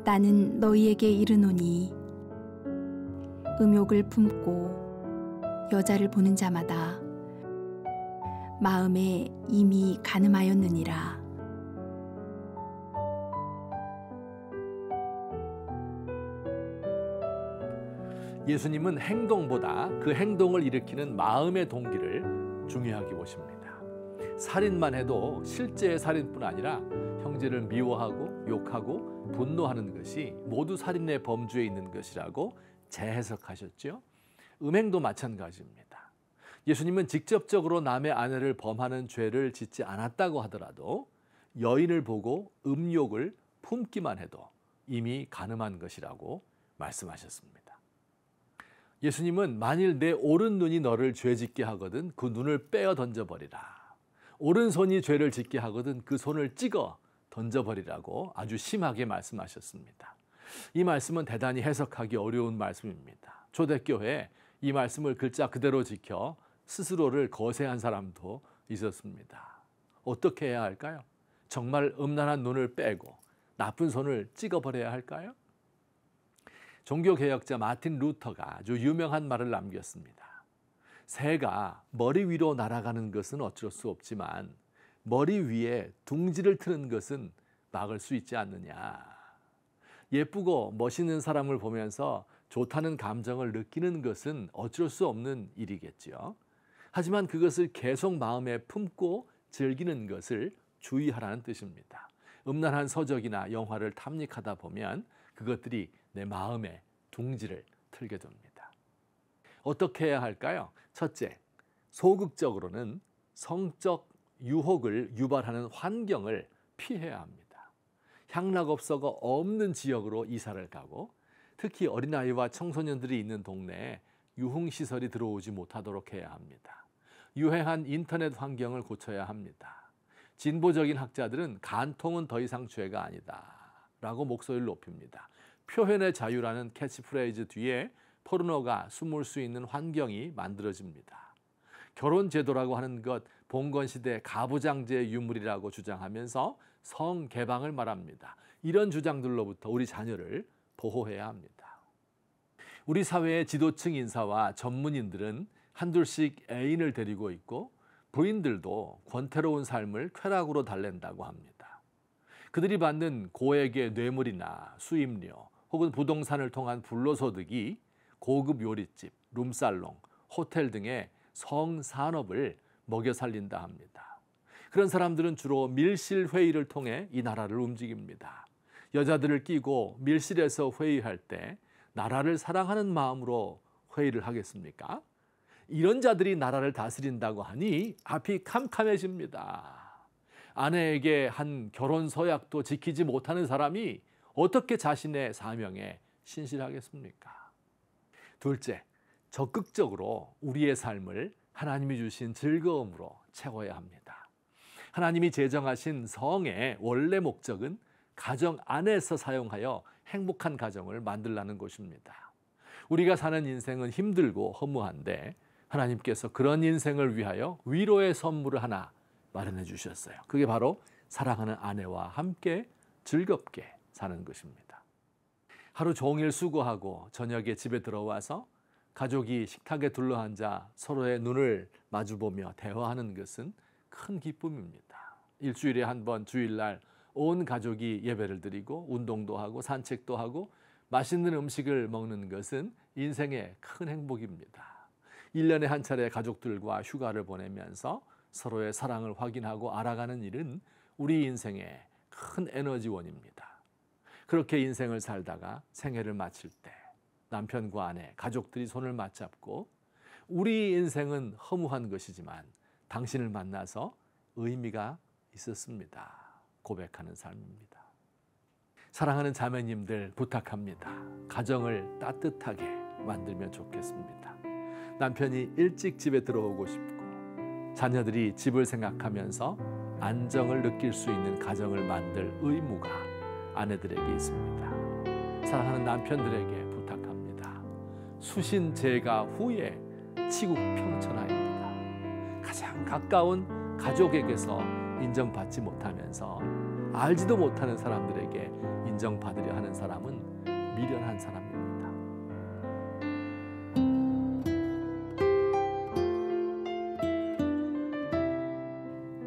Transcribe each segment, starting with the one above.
나는 너희에게 이르노니 음욕을 품고 여자를 보는 자마다 마음에 이미 간음하였느니라. 예수님은 행동보다 그 행동을 일으키는 마음의 동기를 중요하게 보십니다. 살인만 해도 실제의 살인뿐 아니라 형제를 미워하고 욕하고 분노하는 것이 모두 살인의 범주에 있는 것이라고 재해석하셨죠. 음행도 마찬가지입니다. 예수님은 직접적으로 남의 아내를 범하는 죄를 짓지 않았다고 하더라도 여인을 보고 음욕을 품기만 해도 이미 간음한 것이라고 말씀하셨습니다. 예수님은 만일 내 오른 눈이 너를 죄 짓게 하거든 그 눈을 빼어 던져버리라. 오른손이 죄를 짓게 하거든 그 손을 찍어 던져버리라고 아주 심하게 말씀하셨습니다. 이 말씀은 대단히 해석하기 어려운 말씀입니다. 초대교회에 이 말씀을 글자 그대로 지켜 스스로를 거세한 사람도 있었습니다. 어떻게 해야 할까요? 정말 음란한 눈을 빼고 나쁜 손을 찍어버려야 할까요? 종교개혁자 마틴 루터가 아주 유명한 말을 남겼습니다. 새가 머리 위로 날아가는 것은 어쩔 수 없지만 머리 위에 둥지를 트는 것은 막을 수 있지 않느냐. 예쁘고 멋있는 사람을 보면서 좋다는 감정을 느끼는 것은 어쩔 수 없는 일이겠지요. 하지만 그것을 계속 마음에 품고 즐기는 것을 주의하라는 뜻입니다. 음란한 서적이나 영화를 탐닉하다 보면 그것들이 내 마음에 둥지를 틀게 됩니다. 어떻게 해야 할까요? 첫째, 소극적으로는 성적 유혹을 유발하는 환경을 피해야 합니다. 향락업소가 없는 지역으로 이사를 가고 특히 어린아이와 청소년들이 있는 동네에 유흥시설이 들어오지 못하도록 해야 합니다. 유해한 인터넷 환경을 고쳐야 합니다. 진보적인 학자들은 간통은 더 이상 죄가 아니다 라고 목소리를 높입니다. 표현의 자유라는 캐치프레이즈 뒤에 포르노가 숨을 수 있는 환경이 만들어집니다. 결혼제도라고 하는 것 봉건시대 가부장제의 유물이라고 주장하면서 성개방을 말합니다. 이런 주장들로부터 우리 자녀를 보호해야 합니다. 우리 사회의 지도층 인사와 전문인들은 한둘씩 애인을 데리고 있고 부인들도 권태로운 삶을 쾌락으로 달랜다고 합니다. 그들이 받는 고액의 뇌물이나 수임료 혹은 부동산을 통한 불로소득이 고급 요리집, 룸살롱, 호텔 등의 성산업을 먹여 살린다 합니다. 그런 사람들은 주로 밀실 회의를 통해 이 나라를 움직입니다. 여자들을 끼고 밀실에서 회의할 때 나라를 사랑하는 마음으로 회의를 하겠습니까? 이런 자들이 나라를 다스린다고 하니 앞이 캄캄해집니다. 아내에게 한 결혼 서약도 지키지 못하는 사람이 어떻게 자신의 사명에 신실하겠습니까? 둘째, 적극적으로 우리의 삶을 하나님이 주신 즐거움으로 채워야 합니다. 하나님이 제정하신 성의 원래 목적은 가정 안에서 사용하여 행복한 가정을 만들라는 것입니다. 우리가 사는 인생은 힘들고 허무한데 하나님께서 그런 인생을 위하여 위로의 선물을 하나 마련해 주셨어요. 그게 바로 사랑하는 아내와 함께 즐겁게 사는 것입니다. 하루 종일 수고하고 저녁에 집에 들어와서 가족이 식탁에 둘러앉아 서로의 눈을 마주보며 대화하는 것은 큰 기쁨입니다. 일주일에 한 번 주일날 온 가족이 예배를 드리고 운동도 하고 산책도 하고 맛있는 음식을 먹는 것은 인생의 큰 행복입니다. 1년에 한 차례 가족들과 휴가를 보내면서 서로의 사랑을 확인하고 알아가는 일은 우리 인생의 큰 에너지원입니다. 그렇게 인생을 살다가 생애를 마칠 때 남편과 아내, 가족들이 손을 맞잡고 우리 인생은 허무한 것이지만 당신을 만나서 의미가 있었습니다. 고백하는 삶입니다. 사랑하는 자매님들 부탁합니다. 가정을 따뜻하게 만들면 좋겠습니다. 남편이 일찍 집에 들어오고 싶고 자녀들이 집을 생각하면서 안정을 느낄 수 있는 가정을 만들 의무가 아내들에게 있습니다. 사랑하는 남편들에게 부탁합니다. 수신 제가 후에 치국 평천하입니다. 가장 가까운 가족에게서 인정받지 못하면서 알지도 못하는 사람들에게 인정받으려 하는 사람은 미련한 사람입니다.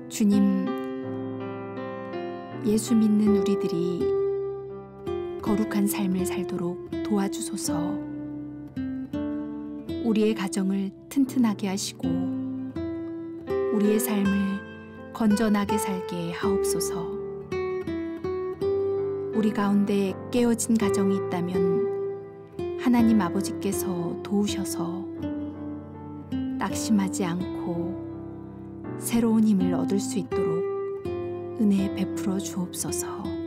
주님, 예수 믿는 우리들이 거룩한 삶을 살도록 도와주소서. 우리의 가정을 튼튼하게 하시고 우리의 삶을 건전하게 살게 하옵소서. 우리 가운데 깨어진 가정이 있다면 하나님 아버지께서 도우셔서 낙심하지 않고 새로운 힘을 얻을 수 있도록 은혜 베풀어 주옵소서.